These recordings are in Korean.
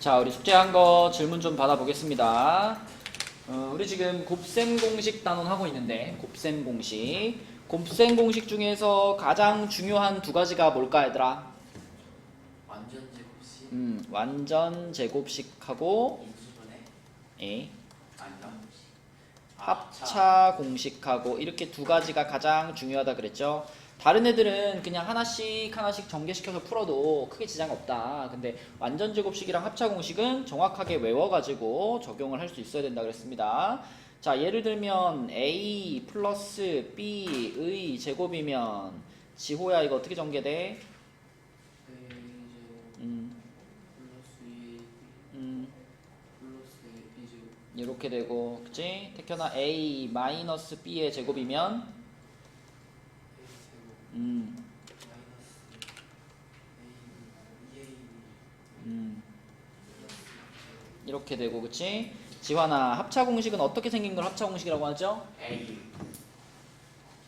자, 우리 숙제한 거 질문 좀 받아보겠습니다. 우리 지금 곱셈 공식 단원하고 있는데, 곱셈 공식. 곱셈 공식 중에서 가장 중요한 두 가지가 뭘까, 얘들아? 완전 제곱식 완전 제곱식하고, 인수분해 예, 아니다 합차 공식하고, 이렇게 두 가지가 가장 중요하다 그랬죠? 다른 애들은 그냥 하나씩 하나씩 전개시켜서 풀어도 크게 지장 없다. 근데 완전 제곱식이랑 합차 공식은 정확하게 외워가지고 적용을 할 수 있어야 된다 그랬습니다. 자, 예를 들면 A 플러스 B의 제곱이면 지호야 이거 어떻게 전개돼? A 제곱 플러스 2AB 플러스 AB 제곱 이렇게 되고, 그치? 태켜나 A 마이너스 B의 제곱이면 A 제곱 마이너스 A 2AB 플러스 이렇게 되고, 그치? 지환아, 합차 공식은 어떻게 생긴 걸 합차 공식이라고 하죠? A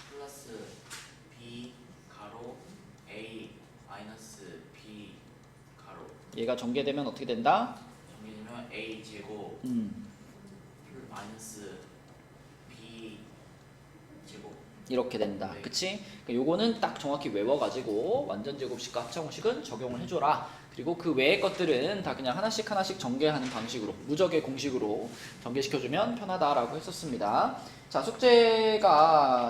플러스 B 가로 A 마이너스 B 가로 얘가 전개되면 어떻게 된다? 정리되면 A 제곱 마이너스 B 제곱 이렇게 된다. 네. 그치? 그러니까 요거는 딱 정확히 외워가지고 완전 제곱식과 합차 공식은 적용을 해줘라. 그리고 그 외의 것들은 다 그냥 하나씩 하나씩 전개하는 방식으로, 무적의 공식으로 전개시켜주면 편하다라고 했었습니다. 자, 숙제가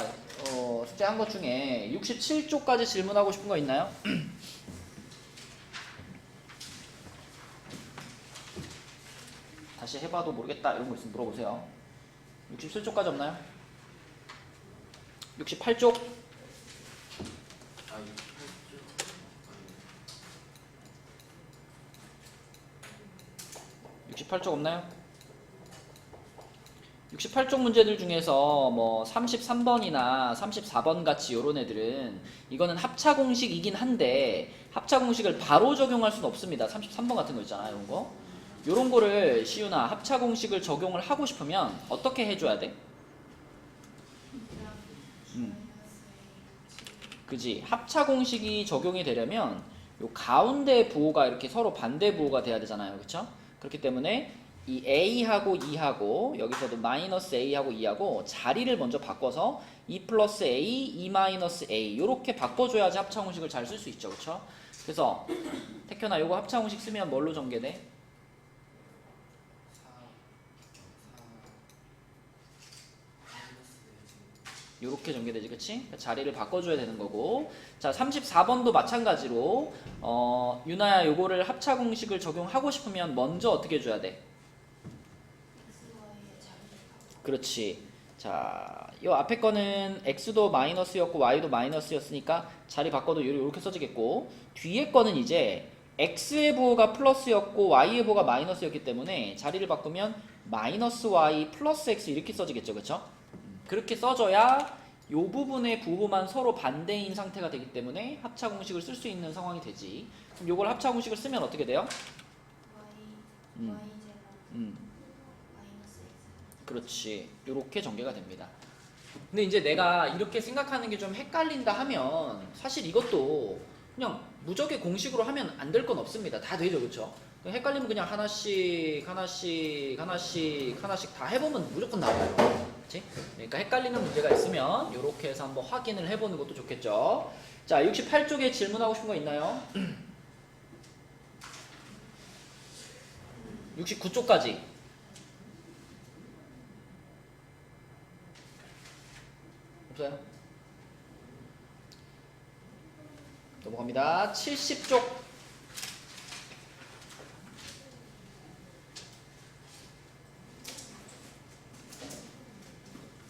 숙제한 것 중에 67쪽까지 질문하고 싶은 거 있나요? 다시 해봐도 모르겠다 이런 거 있으면 물어보세요. 67쪽까지 없나요? 68쪽? 아 68쪽 없나요? 68쪽 문제들 중에서 뭐 33번이나 34번 같이 요런 애들은 이거는 합차 공식이긴 한데 합차 공식을 바로 적용할 수는 없습니다. 33번 같은 거 있잖아요. 이런 거. 요런 거를 시윤아 합차 공식을 적용을 하고 싶으면 어떻게 해줘야 돼? 그지? 합차 공식이 적용이 되려면 요 가운데 부호가 이렇게 서로 반대 부호가 돼야 되잖아요. 그쵸? 그렇기 때문에 이 A하고 2하고 여기서도 마이너스 A하고 2하고 자리를 먼저 바꿔서 2 플러스 A, 2 마이너스 A 요렇게 바꿔줘야지 합차 공식을 잘 쓸 수 있죠. 그쵸? 그래서 태현아 요거 합차 공식 쓰면 뭘로 전개돼? 4 요렇게 전개되지, 그치? 그러니까 자리를 바꿔줘야 되는 거고. 자, 34번도 마찬가지로 유나야 요거를 합차 공식을 적용하고 싶으면 먼저 어떻게 해줘야 돼? 그렇지. 자, 요 앞에 거는 x도 마이너스였고 y도 마이너스였으니까 자리 바꿔도 요렇게 써지겠고, 뒤에 거는 이제 x의 부호가 플러스였고 y의 부호가 마이너스였기 때문에 자리를 바꾸면 마이너스 y 플러스 x 이렇게 써지겠죠, 그쵸? 그렇게 써줘야 요 부분의 부호만 서로 반대인 상태가 되기 때문에 합차 공식을 쓸 수 있는 상황이 되지. 그럼 요걸 합차 공식을 쓰면 어떻게 돼요? y 음. 제곱 마이너스 x. 그렇지. 요렇게 전개가 됩니다. 근데 이제 내가 이렇게 생각하는 게 좀 헷갈린다 하면 사실 이것도 그냥 무적의 공식으로 하면 안 될 건 없습니다. 다 되죠, 그쵸? 헷갈리면 그냥 하나씩 다 해보면 무조건 나와요. 그치? 그러니까 헷갈리는 문제가 있으면 이렇게 해서 한번 확인을 해보는 것도 좋겠죠. 자, 68쪽에 질문하고 싶은 거 있나요? 69쪽까지. 없어요? 넘어갑니다. 70쪽.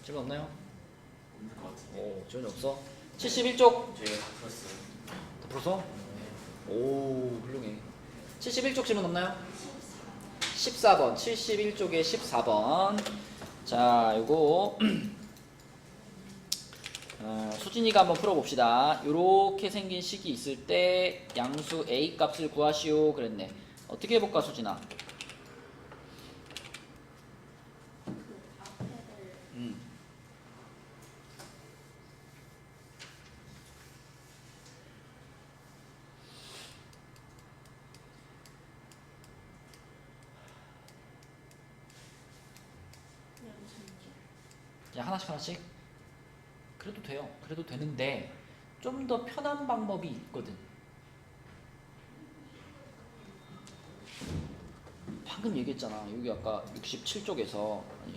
질문 없나요? 없는 것 같은데 오, 질문 없어. 71쪽. 저희가 다 풀었어요. 다 풀었어? 오, 훌륭해. 71쪽 질문 없나요? 14번. 71쪽에 14번. 자, 요거 수진이가 한번 풀어봅시다. 요렇게 생긴 식이 있을 때 양수 A 값을 구하시오 그랬네. 어떻게 해볼까, 수진아? 그냥 하나씩 하나씩. 그래도 돼요. 그래도 되는데 좀 더 편한 방법이 있거든. 방금 얘기했잖아. 여기 아까 67쪽에서 아니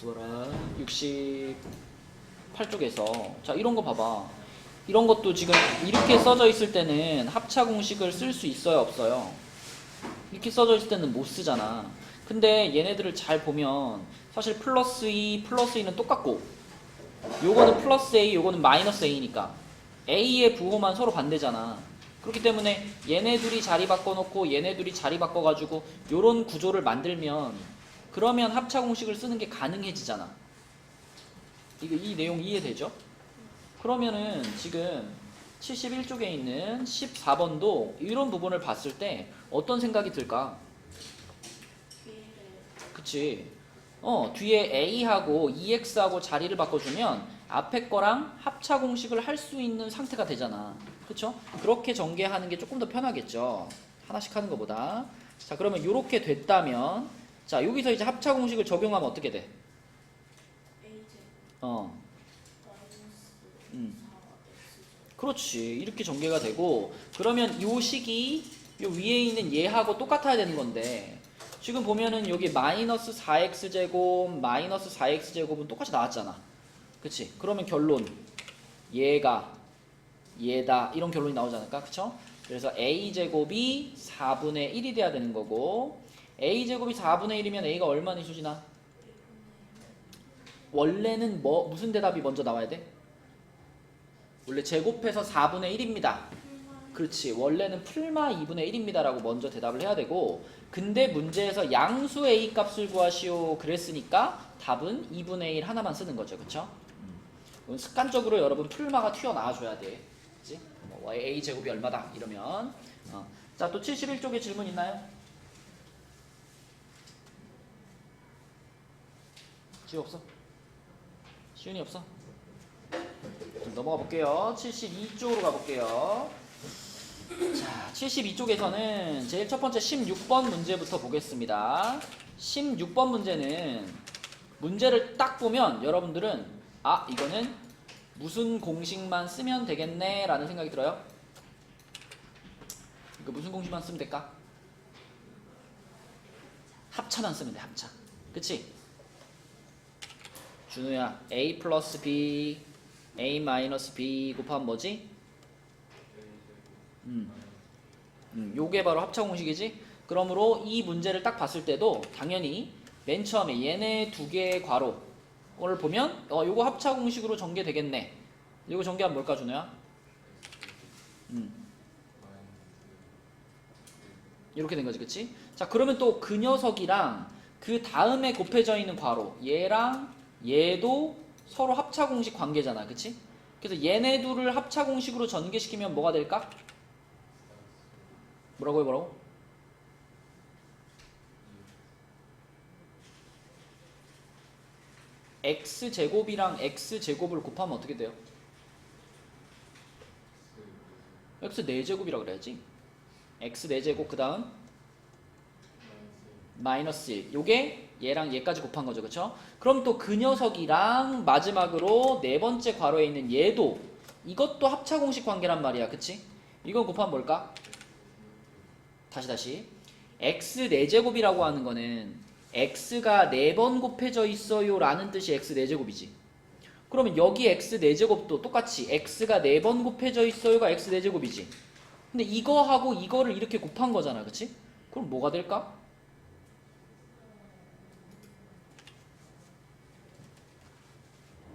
뭐라 68쪽에서 자 이런 거 봐봐. 이런 것도 지금 이렇게 써져 있을 때는 합차 공식을 쓸 수 있어요, 없어요? 이렇게 써져 있을 때는 못 쓰잖아. 근데 얘네들을 잘 보면 사실 플러스 2, 플러스 2는 똑같고 요거는 플러스 A, 요거는 마이너스 A니까 A의 부호만 서로 반대잖아. 그렇기 때문에 얘네 둘이 자리 바꿔놓고 얘네 둘이 자리 바꿔가지고 요런 구조를 만들면 그러면 합차 공식을 쓰는 게 가능해지잖아. 이 내용 이해되죠? 그러면은 지금 71쪽에 있는 14번도 이런 부분을 봤을 때 어떤 생각이 들까? 뒤를 그치? 뒤에 A하고 EX하고 자리를 바꿔주면 앞에 거랑 합차 공식을 할 수 있는 상태가 되잖아. 그쵸? 그렇게 전개하는 게 조금 더 편하겠죠. 하나씩 하는 것보다. 자, 그러면 이렇게 됐다면 자, 여기서 이제 합차 공식을 적용하면 어떻게 돼? A제 어, 마이너스 4x 그렇지. 이렇게 전개가 되고 그러면 요 식이 요 위에 있는 얘하고 똑같아야 되는 건데 지금 보면은 여기 마이너스 4x제곱 마이너스 4x제곱은 똑같이 나왔잖아. 그치? 그러면 결론 얘가 얘다 이런 결론이 나오지 않을까? 그쵸? 그래서 a제곱이 4분의 1이 돼야 되는 거고 a제곱이 4분의 1이면 a가 얼마니 수진아? 원래는 무슨 대답이 먼저 나와야 돼? 원래 제곱해서 4분의 1입니다. 그렇지. 원래는 풀마 2분의 1입니다 라고 먼저 대답을 해야 되고 근데 문제에서 양수 A 값을 구하시오 그랬으니까 답은 2분의 1 하나만 쓰는 거죠. 그쵸? 습관적으로 여러분 풀마가 튀어나와 줘야 돼. 그치? 뭐 A제곱이 얼마다 이러면 자, 또 71쪽에 질문 있나요? 지우 없어? 시윤이 없어? 좀 넘어가 볼게요. 72쪽으로 가볼게요. 자, 72쪽에서는 제일 첫 번째 16번 문제부터 보겠습니다. 16번 문제는 문제를 딱 보면 여러분들은 아, 이거는 무슨 공식만 쓰면 되겠네 라는 생각이 들어요. 이거 무슨 공식만 쓰면 될까? 합차만 쓰면 돼, 합차. 그치? 준우야, A 플러스 B, A 마이너스 B 곱하면 뭐지? 요게 바로 합차 공식이지? 그러므로 이 문제를 딱 봤을 때도 당연히 맨 처음에 얘네 두 개의 괄호를 보면 요거 합차 공식으로 전개되겠네. 이거 전개하면 뭘까, 준우야? 이렇게 된 거지, 그치? 자, 그러면 또 그 녀석이랑 그 다음에 곱해져 있는 괄호 얘랑 얘도 서로 합차 공식 관계잖아, 그치? 그래서 얘네 둘을 합차 공식으로 전개시키면 뭐가 될까? 뭐라고요, 뭐라고? x제곱이랑 x제곱을 곱하면 어떻게 돼요? x 4제곱이라고 그래야지. x 4제곱 그 다음 마이너스 1. 요게 얘랑 얘까지 곱한 거죠. 그쵸? 그럼 또 그 녀석이랑 마지막으로 네 번째 괄호에 있는 얘도 이것도 합차 공식 관계란 말이야. 그치? 이건 곱하면 뭘까? 다시 x 4제곱이라고 하는 거는 x가 4번 곱해져 있어요 라는 뜻이 x 4제곱이지. 그러면 여기 x 4제곱도 똑같이 x가 4번 곱해져 있어요가 x 4제곱이지. 근데 이거하고 이거를 이렇게 곱한 거잖아. 그치? 그럼 뭐가 될까?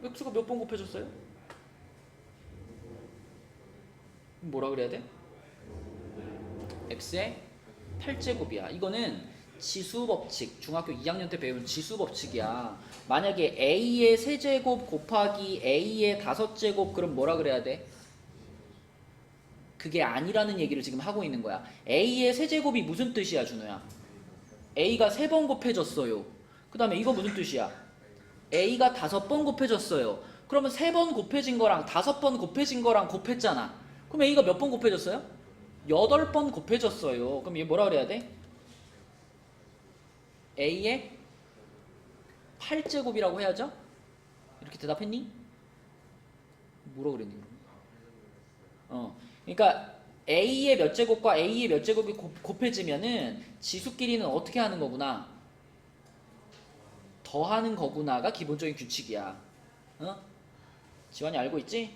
x가 몇 번 곱해졌어요? 뭐라 그래야 돼? x의 8제곱이야. 이거는 지수법칙, 중학교 2학년 때 배운 지수법칙이야. 만약에 a의 세제곱 곱하기 a의 5제곱 그럼 뭐라 그래야 돼? 그게 아니라는 얘기를 지금 하고 있는 거야. a의 세제곱이 무슨 뜻이야, 준호야? a가 3번 곱해졌어요. 그 다음에 이거 무슨 뜻이야? a가 5번 곱해졌어요. 그러면 3번 곱해진 거랑 5번 곱해진 거랑 곱했잖아. 그럼 a가 몇 번 곱해졌어요? 8번 곱해졌어요. 그럼 얘 뭐라 그래야 돼? a의 8제곱이라고 해야죠? 이렇게 대답했니? 뭐라 그랬니? 그러니까 a의 몇 제곱과 a의 몇 제곱이 곱해지면은 지수끼리는 어떻게 하는 거구나? 더하는 거구나가 기본적인 규칙이야. 지환이 알고 있지?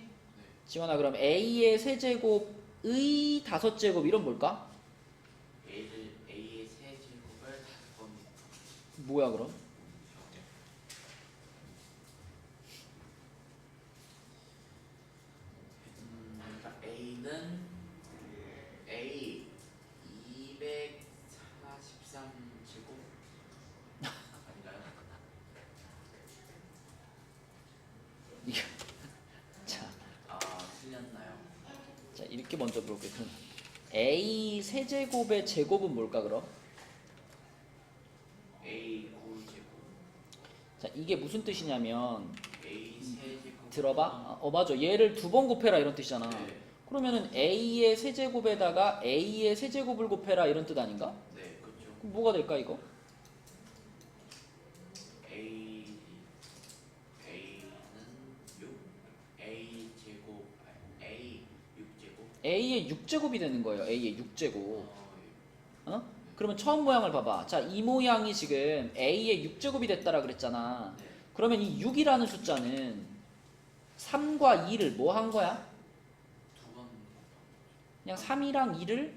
지환아, 그럼 a의 세제곱의 5제곱 이런 뭘까? A의 세제곱을 5번. 뭐야 그럼? 그러니까 A는 A 243제곱 아닌가요? 자, 틀렸나요? 자 이렇게 먼저 물어볼게. 그럼 a 세제곱의 제곱은 뭘까 그럼? A 9제곱 자 이게 무슨 뜻이냐면 A 세제곱 들어봐. 맞아. 얘를 2번 곱해라 이런 뜻이잖아. 네. 그러면은 a의 세제곱에다가 a의 세제곱을 곱해라 이런 뜻 아닌가? 네, 그렇죠. 그럼 뭐가 될까 이거? A는 6 A 제곱 A 6제곱 a의 6제곱이 되는 거예요. a의 6제곱. 예. 그러면 처음 모양을 봐봐. 자, 이 모양이 지금 a의 6제곱이 됐다라 그랬잖아. 네. 그러면 이 6이라는 숫자는 3과 2를 뭐 한 거야? 2번 그냥 3이랑 2를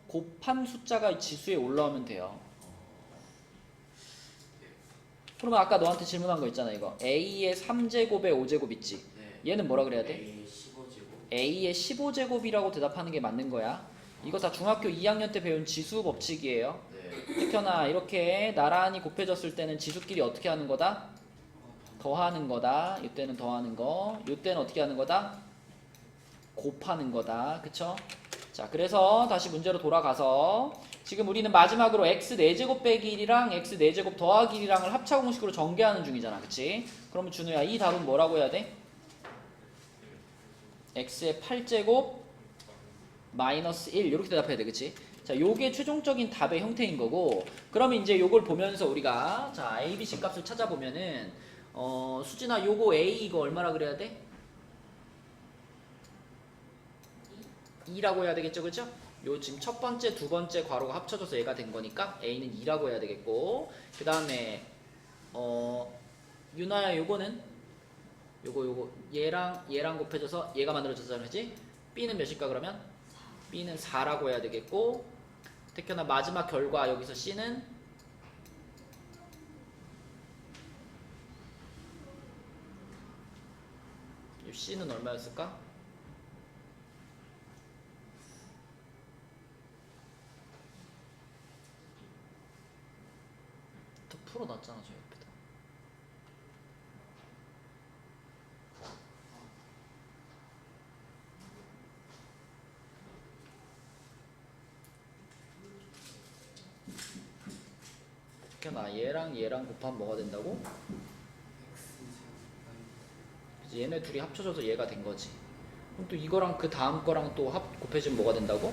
곱한 숫자가 지수에 올라오면 돼요. 그러면 아까 너한테 질문한 거 있잖아 이거. a의 3제곱에 5제곱 있지. 네. 얘는 뭐라 그래야 돼? A의 15제곱 a의 15제곱이라고 대답하는 게 맞는 거야. 이거 다 중학교 2학년 때 배운 지수 법칙이에요. 네. 특히나 이렇게 나란히 곱해졌을 때는 지수끼리 어떻게 하는 거다? 더하는 거다. 이때는 더하는 거. 이때는 어떻게 하는 거다? 곱하는 거다. 그쵸? 자, 그래서 다시 문제로 돌아가서 지금 우리는 마지막으로 x 4제곱 빼기 1이랑 x 4제곱 더하기 1이랑을 합차 공식으로 전개하는 중이잖아. 그치? 그러면 준우야, 이 답은 뭐라고 해야 돼? x의 8제곱 마이너스 1 이렇게 대답해야 돼. 그치? 자, 요게 최종적인 답의 형태인 거고, 그러면 이제 요걸 보면서 우리가 자, a, b, c 값을 찾아보면은 수진아, 요거 a 이거 얼마라 그래야 돼? 2라고 해야 되겠죠, 그죠? 요 지금 첫 번째, 두 번째 괄호가 합쳐져서 얘가 된 거니까 a는 2라고 해야 되겠고, 그 다음에 유나야, 요거는 요거 얘랑 곱해져서 얘가 만들어졌잖아, 그지? b는 몇일까 그러면? b는 4라고 해야 되겠고, 특히나 마지막 결과 여기서 c는 이 c는 얼마였을까? 더 풀어놨잖아 저 옆에다. 특히나 얘랑 곱하면 뭐가 된다고? 그치, 얘네 둘이 합쳐져서 얘가 된 거지. 그럼 또 이거랑 그 다음 거랑 또 곱해지면 뭐가 된다고?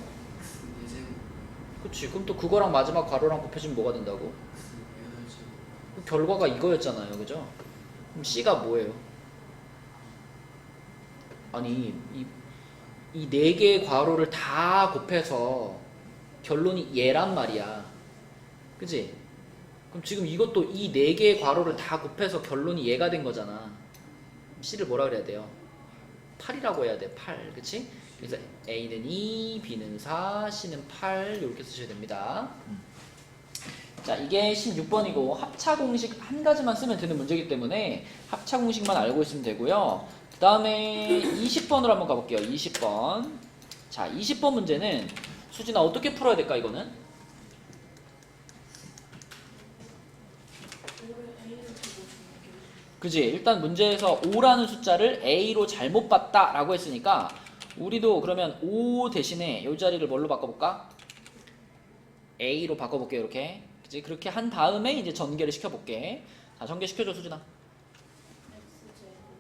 그치. 그럼 또 그거랑 마지막 괄호랑 곱해지면 뭐가 된다고? 그 결과가 이거였잖아요. 그죠? 그럼 C가 뭐예요? 아니 이 네 개의 괄호를 다 곱해서 결론이 얘란 말이야. 그치? 그럼 지금 이것도 이 네 개의 괄호를 다 곱해서 결론이 얘가 된 거잖아. C를 뭐라 그래야 돼요? 8이라고 해야 돼. 8. 그치? 그래서 A는 2, B는 4, C는 8 이렇게 쓰셔야 됩니다. 자, 이게 16번이고 합차 공식 한 가지만 쓰면 되는 문제이기 때문에 합차 공식만 알고 있으면 되고요. 그 다음에 20번으로 한번 가볼게요. 20번. 자, 20번 문제는 수진아 어떻게 풀어야 될까 이거는? 그지? 일단 문제에서 5라는 숫자를 A로 잘못 봤다라고 했으니까 우리도 그러면 5 대신에 이 자리를 뭘로 바꿔볼까? A로 바꿔볼게요. 이렇게. 그지? 그렇게 한 다음에 이제 전개를 시켜볼게. 자, 전개시켜줘 수진아.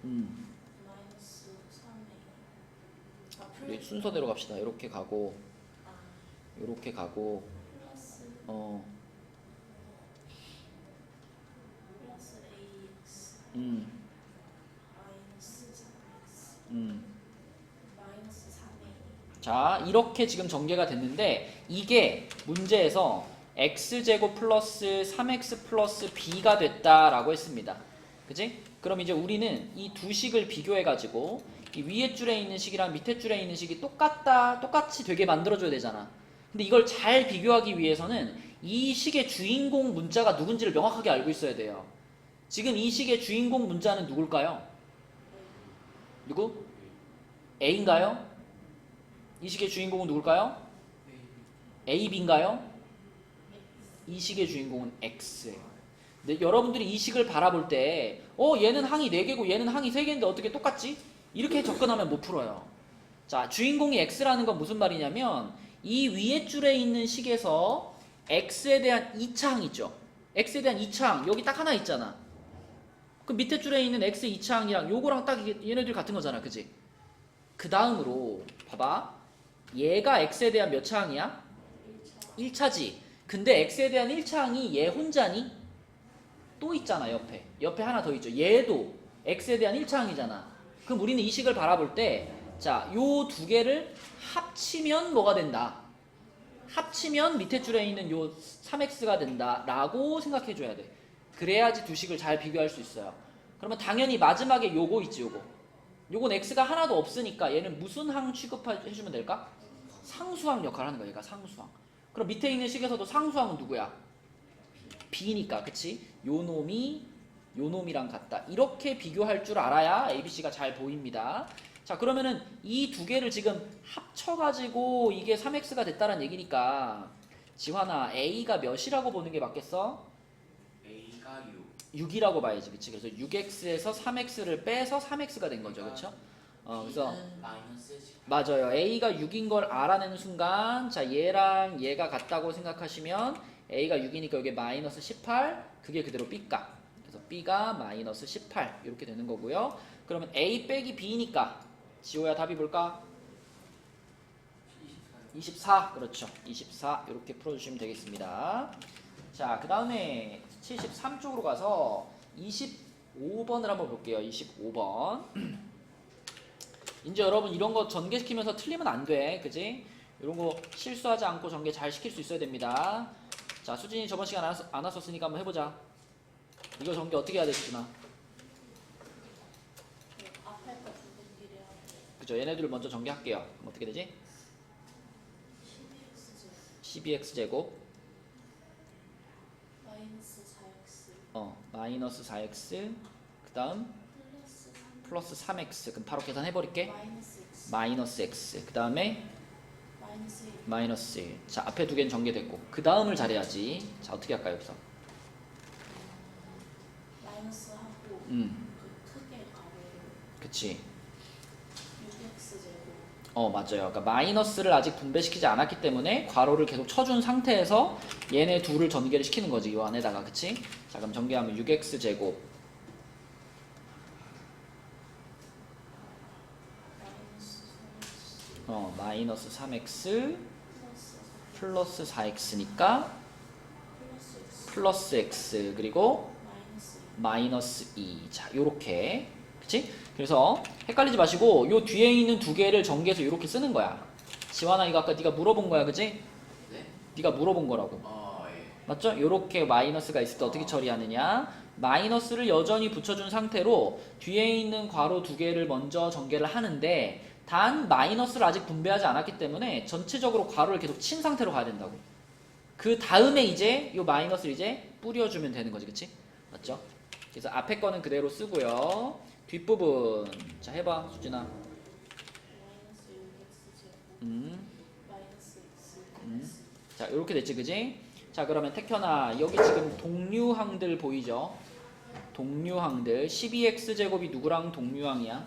마이너스 3A. 우리 순서대로 갑시다. 이렇게 가고 이렇게 가고 플러스 AX 자, 이렇게 지금 전개가 됐는데 이게 문제에서 x제곱 플러스 3x 플러스 b가 됐다라고 했습니다. 그지? 그럼 이제 우리는 이 두 식을 비교해가지고 이 위에 줄에 있는 식이랑 밑에 줄에 있는 식이 똑같이 되게 만들어줘야 되잖아. 근데 이걸 잘 비교하기 위해서는 이 식의 주인공 문자가 누군지를 명확하게 알고 있어야 돼요. 지금 이 식의 주인공 문자는 누굴까요? 누구? A인가요? 이 식의 주인공은 누굴까요? A, B인가요? 이 식의 주인공은 X예요. 근데 여러분들이 이 식을 바라볼 때 얘는 항이 4개고 얘는 항이 3개인데 어떻게 똑같지? 이렇게 접근하면 못 풀어요. 자, 주인공이 X라는 건 무슨 말이냐면 이 위에 줄에 있는 식에서 X에 대한 2차항 있죠? X에 대한 2차항 여기 딱 하나 있잖아. 그 밑에 줄에 있는 X의 2차항이랑 요거랑 딱 얘네들 같은 거잖아. 그지? 그 다음으로 봐봐. 얘가 X에 대한 몇 차항이야? 1차지. 근데 X에 대한 1차항이 얘 혼자니? 또 있잖아. 옆에 하나 더 있죠. 얘도 X에 대한 1차항이잖아. 그럼 우리는 이 식을 바라볼 때 자, 요 두 개를 합치면 뭐가 된다? 합치면 밑에 줄에 있는 요 3x가 된다 라고 생각해 줘야 돼. 그래야지 두 식을 잘 비교할 수 있어요. 그러면 당연히 마지막에 요거 있지. 요건 x가 하나도 없으니까 얘는 무슨 항 취급해 주면 될까? 상수항 역할을 하는 거야. 얘가 상수항. 그럼 밑에 있는 식에서도 상수항은 누구야? b니까. 그치? 요 놈이랑 같다. 이렇게 비교할 줄 알아야 ABC가 잘 보입니다. 자, 그러면은 이 두 개를 지금 합쳐가지고 이게 3x가 됐다는 얘기니까 지환아, a가 몇이라고 보는 게 맞겠어? A가 6. 6이라고 봐야지. 그치? 그래서 6x에서 3x를 빼서 3x가 된 거죠. 그쵸? 그래서 마이너스 18. 맞아요. a가 6인 걸 알아내는 순간 자, 얘랑 얘가 같다고 생각하시면 a가 6이니까 여기 마이너스 18 그게 그대로 b값. 그래서 b가 마이너스 18 이렇게 되는 거고요. 그러면 a 빼기 b니까 지호야 답이 뭘까? 24. 그렇죠. 24 이렇게 풀어주시면 되겠습니다. 자, 그 다음에 73쪽으로 가서 25번을 한번 볼게요. 25번. 이제 여러분 이런 거 전개시키면서 틀리면 안 돼. 그지? 이런 거 실수하지 않고 전개 잘 시킬 수 있어야 됩니다. 자, 수진이 저번 시간 안 왔었으니까 한번 해보자. 이거 전개 어떻게 해야 돼, 수진아? 앞에 거 분기를 하고 그죠? 얘네들을 먼저 전개할게요. 그럼 어떻게 되지? 12x제곱 12x제곱 마이너스 4x 마이너스 4x 그 다음 플러스 3 플러스 3x 그럼 바로 계산해버릴게. 마이너스 x 마이너스 x 그 다음에 마이너스 1 마이너스 1. 자, 앞에 두 개는 전개됐고 그 다음을 잘해야지. 자, 어떻게 할까요 여기서? 마이너스 하고 그 크게 가로를 그치. 6x제곱 맞아요. 그러니까 마이너스를 아직 분배시키지 않았기 때문에 괄호를 계속 쳐준 상태에서 얘네 둘을 전개를 시키는 거지. 이 안에다가. 그치? 자, 그럼 전개하면 6x제곱 마이너스 3x 마이너스 3x 플러스 플러스 4x니까 플러스 x 플러스 x 그리고 마이너스 1 마이너스 2. 자, 요렇게. 그치? 그래서 헷갈리지 마시고 요 뒤에 있는 두 개를 전개해서 요렇게 쓰는 거야. 지환아, 이거 아까 네가 물어본 거야. 그치? 네? 네가 물어본 거라고. 예. 맞죠? 요렇게 마이너스가 있을 때 어떻게 처리하느냐? 마이너스를 여전히 붙여준 상태로 뒤에 있는 괄호 두 개를 먼저 전개를 하는데 단 마이너스를 아직 분배하지 않았기 때문에 전체적으로 괄호를 계속 친 상태로 가야 된다고. 그 다음에 이제 요 마이너스를 이제 뿌려주면 되는 거지. 그치? 맞죠? 그래서 앞에 거는 그대로 쓰고요. 뒷부분 자, 해봐 수진아. 마이너스 6x제곱 음. 마이너스 x 자, 이렇게 됐지, 그지? 자, 그러면 택현아, 여기 지금 동류항들 보이죠? 동류항들 12x제곱이 누구랑 동류항이야?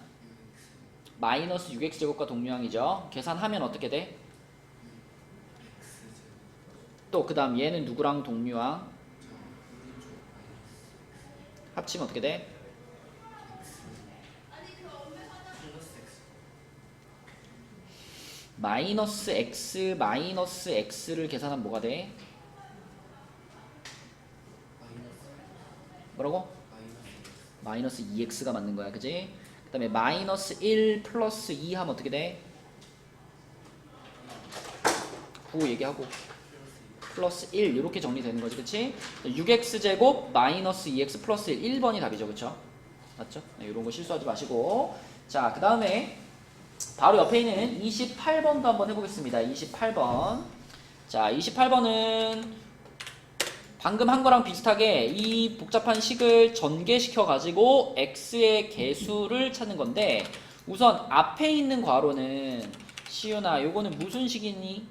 마이너스 6x제곱과 동류항이죠. 계산하면 어떻게 돼? 또 그 다음 얘는 누구랑 동류항? 합치면 어떻게 돼? 마이너스 x를 계산하면 뭐가 돼? 뭐라고? 마이너스 2x가 맞는 거야. 그지? 그 다음에 마이너스 1 플러스 2 하면 어떻게 돼? 9 얘기하고 플러스 1 이렇게 정리되는 거지, 그치? 6x제곱 마이너스 2x 플러스 1 1번이 답이죠, 그쵸? 맞죠? 네, 이런 거 실수하지 마시고. 자, 그 다음에 바로 옆에 있는 28번도 한번 해보겠습니다. 28번. 자, 28번은 방금 한 거랑 비슷하게 이 복잡한 식을 전개시켜 가지고 x의 개수를 찾는 건데, 우선 앞에 있는 괄호는 시윤아 요거는 무슨 식이니?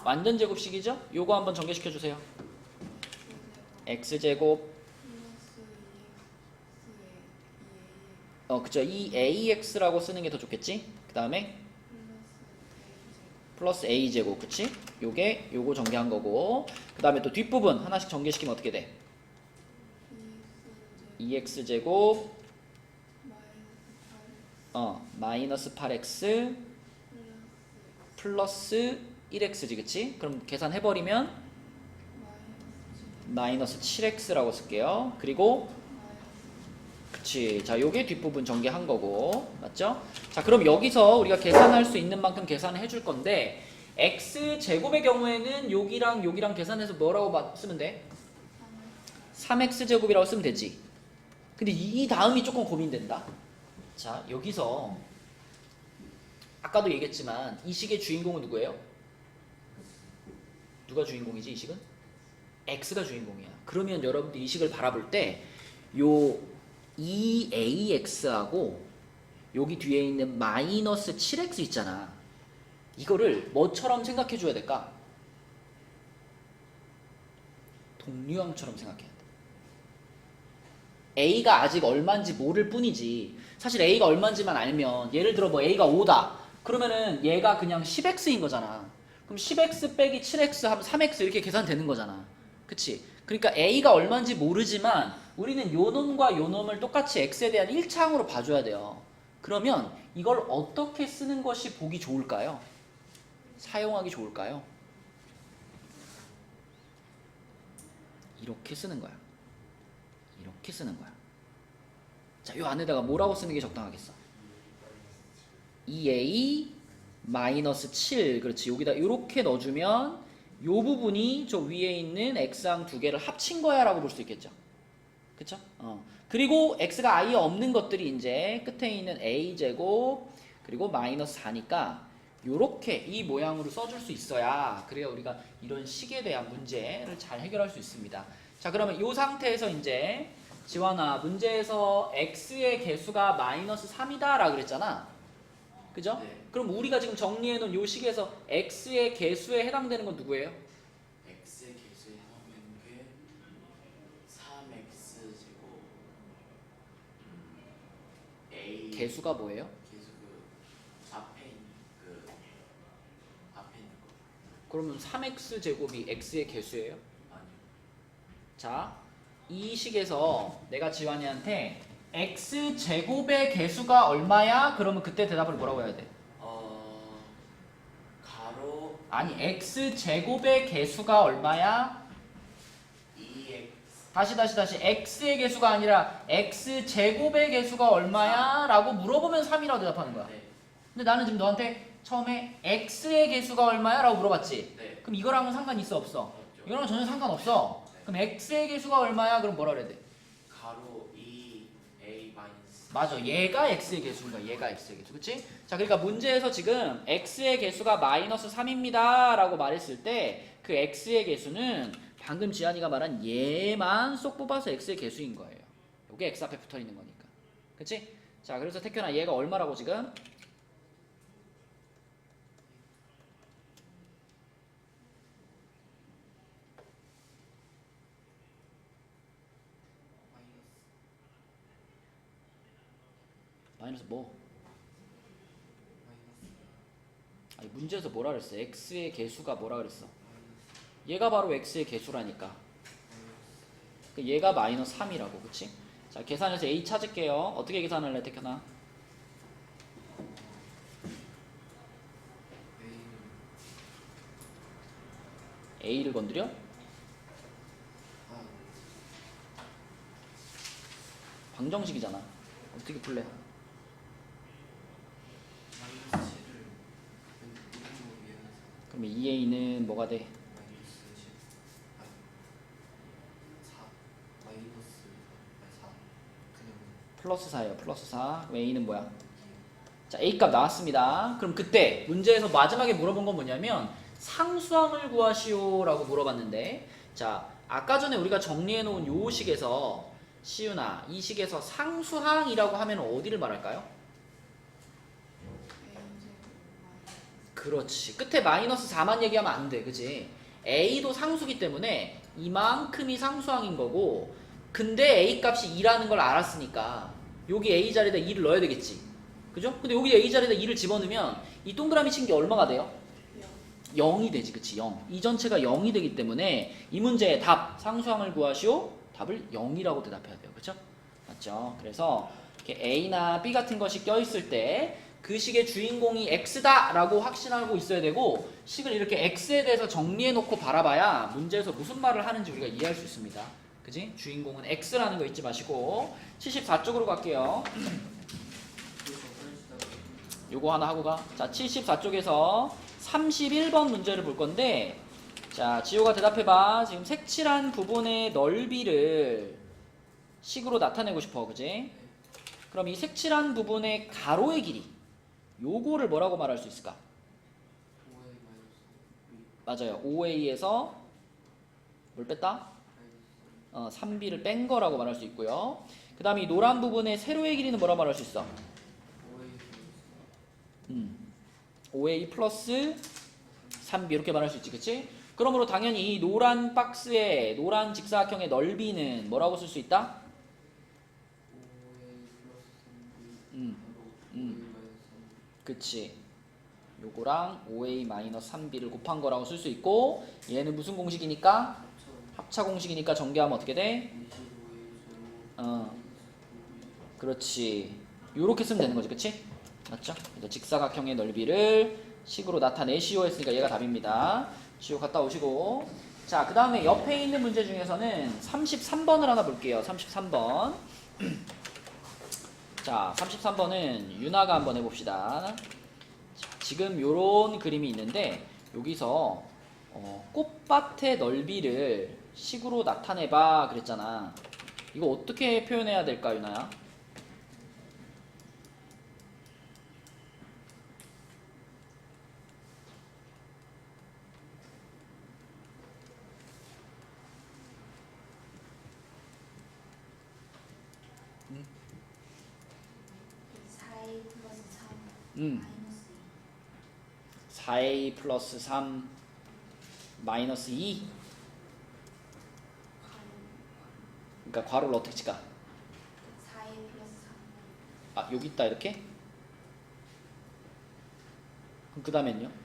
완전 제곱식이죠? 요거 한번 전개시켜 주세요. x제곱 그쵸. 이 ax라고 쓰는 게 더 좋겠지? 그 다음에 플러스 a제곱, 그치? 요게 요거 전개한 거고, 그 다음에 또 뒷부분 하나씩 전개시키면 어떻게 돼? 2x제곱 마이너스 8x 플러스 1x지, 그치? 그럼 계산해버리면 마이너스 7x라고 쓸게요. 그리고 그치. 자, 요게 뒷부분 전개한 거고, 맞죠? 자, 그럼 여기서 우리가 계산할 수 있는 만큼 계산을 해줄 건데, x제곱의 경우에는 여기랑 계산해서 뭐라고 쓰면 돼? 3x제곱이라고 쓰면 되지. 근데 이 다음이 조금 고민된다. 자, 여기서 아까도 얘기했지만 이 식의 주인공은 누구예요? 누가 주인공이지, 이 식은? x가 주인공이야. 그러면 여러분들 이 식을 바라볼 때 요 2ax하고 여기 뒤에 있는 마이너스 7x 있잖아. 이거를 뭐처럼 생각해 줘야 될까? 동류항처럼 생각해야 돼. a가 아직 얼마인지 모를 뿐이지, 사실 a가 얼마인지만 알면, 예를 들어 뭐 a가 5다 그러면은 얘가 그냥 10x인 거잖아. 그럼 10x 빼기 7x 하면 3x 이렇게 계산되는 거잖아, 그치? 그러니까 a가 얼마인지 모르지만 우리는 요 놈과 요 놈을 똑같이 x에 대한 1차항으로 봐줘야 돼요. 그러면 이걸 어떻게 쓰는 것이 보기 좋을까요? 사용하기 좋을까요? 이렇게 쓰는 거야. 이렇게 쓰는 거야. 자, 요 안에다가 뭐라고 쓰는 게 적당하겠어? 2a 마이너스 7, 그렇지. 여기다 이렇게 넣어주면 요 부분이 저 위에 있는 x항 두 개를 합친 거야 라고 볼 수 있겠죠. 그쵸? 그리고 x가 아예 없는 것들이 이제 끝에 있는 a제곱 그리고 마이너스 4니까 요렇게 이 모양으로 써줄 수 있어야, 그래야 우리가 이런 식에 대한 문제를 잘 해결할 수 있습니다. 자, 그러면 이 상태에서 이제 지환아, 문제에서 x의 개수가 마이너스 3이다 라고 그랬잖아. 그죠? 네. 그럼 우리가 지금 정리해놓은 요 식에서 x의 개수에 해당되는 건 누구예요? x의 개수에 해당되는 게 3x 제곱 a 개수가 뭐예요? 개수 앞에 있는 앞에 있는 거 그러면 3x 제곱이 x의 개수예요? 아니요. 자, 이 식에서 내가 지환이한테 x 제곱의 개수가 얼마야? 그러면 그때 대답을 뭐라고 해야 돼? 가로 아니, x 제곱의 개수가 얼마야? 2x 다시 x의 개수가 아니라 x 제곱의 개수가 얼마야? 라고 물어보면 3이라고 대답하는 거야. 네. 근데 나는 지금 너한테 처음에 x의 개수가 얼마야? 라고 물어봤지. 네. 그럼 이거랑은 상관 있어 없어? 없죠. 이거랑 전혀 상관없어. 네. 그럼 x의 개수가 얼마야? 그럼 뭐라 그래야 돼? 가로 2a 마이너스 맞아, 얘가 x의 개수인 거야. 얘가 x의 개수, 그치? 자, 그러니까 문제에서 지금 x의 개수가 마이너스 3입니다 라고 말했을 때 그 x의 개수는 방금 지한이가 말한 얘만 쏙 뽑아서 x의 개수인 거예요. 요게 x 앞에 붙어 있는 거니까, 그치? 자, 그래서 태균아, 얘가 얼마라고 지금? 마이너스 뭐? 아니, 문제에서 뭐라 그랬어? x의 개수가 뭐라 그랬어? 얘가 바로 x의 개수라니까. 얘가 마이너스 3이라고, 그치? 자, 계산해서 a 찾을게요. 어떻게 계산할래, 태현아? a를 건드려? 방정식이잖아. 어떻게 풀래? 마이너스 7을 오른쪽으로 이해해서 그러면 2a는 뭐가 돼? 마이너스 10 4 마이너스 4 그냥 플러스 4예요. 플러스 4. 그럼 a는 뭐야? 자, a 값 나왔습니다. 그럼 그때 문제에서 마지막에 물어본 건 뭐냐면 상수항을 구하시오라고 물어봤는데, 자, 아까 전에 우리가 정리해 놓은 요 식에서 시윤아, 이 식에서 상수항이라고 하면 어디를 말할까요? 그렇지. 끝에 마이너스 4만 얘기하면 안 돼. 그지? a도 상수기 때문에 이만큼이 상수항인 거고, 근데 a 값이 2라는 걸 알았으니까 여기 a 자리에다 2를 넣어야 되겠지. 그죠? 근데 여기 a 자리에다 2를 집어넣으면 이 동그라미 친 게 얼마가 돼요? 0이 되지. 그치? 0. 이 전체가 0이 되기 때문에 이 문제의 답, 상수항을 구하시오. 답을 0이라고 대답해야 돼요. 그쵸? 맞죠? 그래서 이렇게 a나 b 같은 것이 껴있을 때 그 식의 주인공이 x다 라고 확신하고 있어야 되고, 식을 이렇게 x에 대해서 정리해 놓고 바라봐야 문제에서 무슨 말을 하는지 우리가 이해할 수 있습니다. 그지? 주인공은 x라는 거 잊지 마시고 74쪽으로 갈게요. 요거 하나 하고 가. 자, 74쪽에서 31번 문제를 볼 건데, 자, 지호가 대답해봐. 지금 색칠한 부분의 넓이를 식으로 나타내고 싶어. 그지? 그럼 이 색칠한 부분의 가로의 길이, 요거를 뭐라고 말할 수 있을까? 5a 마이너스 맞아요. 5a에서 뭘 뺐다? 3b를 뺀 거라고 말할 수 있고요. 그 다음에 이 노란 부분의 세로의 길이는 뭐라고 말할 수 있어? 5a 플러스 3b 이렇게 말할 수 있지. 그치? 그러므로 당연히 이 노란 박스의 노란 직사각형의 넓이는 뭐라고 쓸 수 있다? 5a 플러스 3b 그치. 요거랑 5a-3b를 곱한 거라고 쓸 수 있고, 얘는 무슨 공식이니까? 합차 공식이니까 전개하면 어떻게 돼? 25a 그렇지. 요렇게 쓰면 되는 거지. 그치? 맞죠? 그래서 직사각형의 넓이를 식으로 나타내시오 했으니까 얘가 답입니다. 시오 갔다 오시고, 자, 그 다음에 옆에 있는 문제 중에서는 33번을 하나 볼게요. 33번. 자, 33번은 윤아가 한번 해봅시다. 자, 지금 요런 그림이 있는데 여기서 꽃밭의 넓이를 식으로 나타내봐 그랬잖아. 이거 어떻게 표현해야 될까, 윤아야? 마이너스 4a 플러스 3 마이너스 2. 그러니까 괄호를 어떻게 칠까? 4a 플러스 3 아, 여기 있다 이렇게? 그럼 그 다음엔요?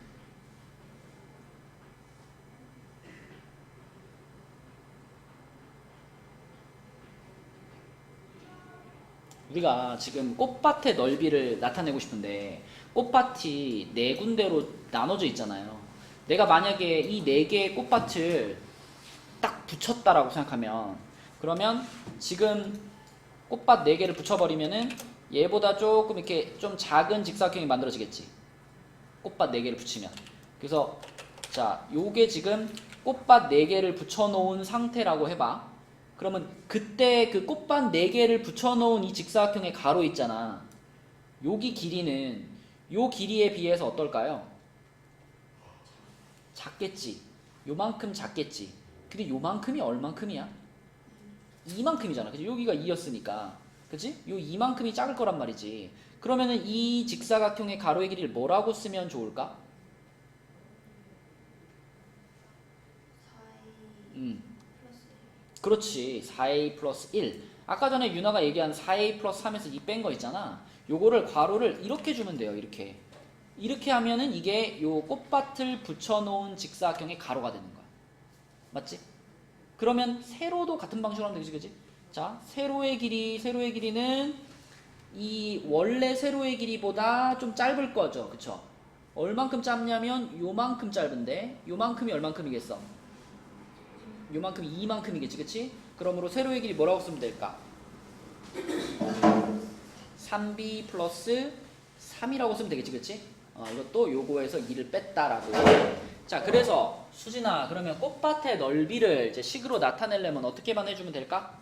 우리가 지금 꽃밭의 넓이를 나타내고 싶은데 꽃밭이 네 군데로 나눠져 있잖아요. 내가 만약에 이 네 개의 꽃밭을 딱 붙였다라고 생각하면, 그러면 지금 꽃밭 네 개를 붙여버리면은 얘보다 조금 이렇게 좀 작은 직사각형이 만들어지겠지. 꽃밭 네 개를 붙이면. 그래서 자, 요게 지금 꽃밭 네 개를 붙여놓은 상태라고 해봐. 그러면 그때 그 꽃밭 4개를 붙여놓은 이 직사각형의 가로 있잖아. 여기 길이는 요 길이에 비해서 어떨까요? 작겠지. 요만큼 작겠지. 근데 요만큼이 얼만큼이야? 이만큼이잖아. 그치? 여기가 2였으니까. 그치? 요 이만큼이 작을 거란 말이지. 그러면은 이 직사각형의 가로의 길이를 뭐라고 쓰면 좋을까? 4a 플러스 그렇지. 4a 플러스 1. 아까 전에 윤아가 얘기한 4a 플러스 3에서 2 뺀 거 있잖아. 요거를 괄호를 이렇게 주면 돼요. 이렇게. 이렇게 하면은 이게 요 꽃밭을 붙여놓은 직사각형의 가로가 되는 거야. 맞지? 그러면 세로도 같은 방식으로 하면 되지, 그지? 자, 세로의 길이는 이 원래 세로의 길이보다 좀 짧을 거죠. 그쵸? 얼만큼 짧냐면 요만큼 짧은데 요만큼이 얼만큼이겠어? 요만큼이 이만큼이겠지, 그치? 그러므로 세로의 길이 뭐라고 쓰면 될까? 3b 플러스 3이라고 쓰면 되겠지, 그치? 이것도 요거에서 2를 뺐다라고 자, 그래서 수진아, 그러면 꽃밭의 넓이를 이제 식으로 나타내려면 어떻게만 해주면 될까?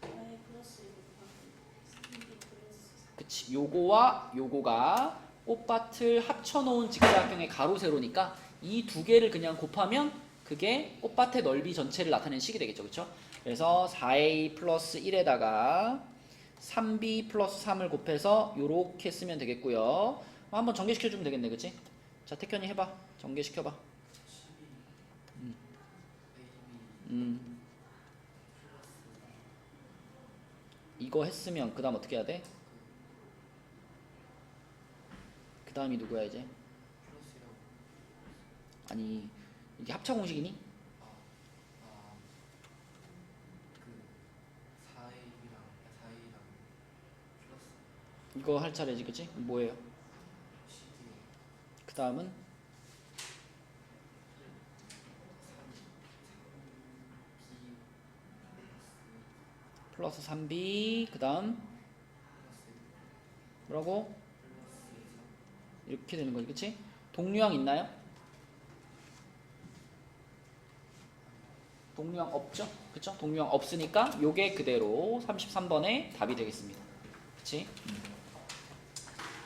y 플러스 1 3b 플러스 그치, 요거와 요거가 꽃밭을 합쳐놓은 직사각형의 가로 세로니까 이 두 개를 그냥 곱하면 그게 꽃밭의 넓이 전체를 나타내는 식이 되겠죠, 그쵸? 그래서 4a 플러스 1에다가 3b 플러스 3을 곱해서 요렇게 쓰면 되겠고요. 한번 전개시켜주면 되겠네, 그치? 자, 태현이 해봐. 전개시켜봐. 12 이거 했으면 그 다음 어떻게 해야 돼? 그 다음이 누구야 이제? 플러스라고. 아니 이게 합차 공식이니? 그 4A랑 플러스 이거 할 차례지, 그치? 뭐예요? 12 그 다음은 3B 플러스 3b 그 다음 뭐라고? 이렇게 되는 거지, 그치? 동류항 있나요? 동류항 없죠? 그쵸? 동류항 없으니까 요게 그대로 33번의 답이 되겠습니다. 그치?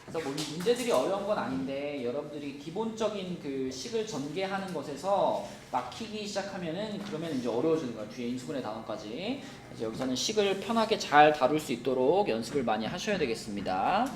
그래서 뭐 이 문제들이 어려운 건 아닌데 여러분들이 기본적인 그 식을 전개하는 것에서 막히기 시작하면은 그러면 이제 어려워지는 거야. 뒤에 인수분해 단원까지. 그래서 여기서는 식을 편하게 잘 다룰 수 있도록 연습을 많이 하셔야 되겠습니다.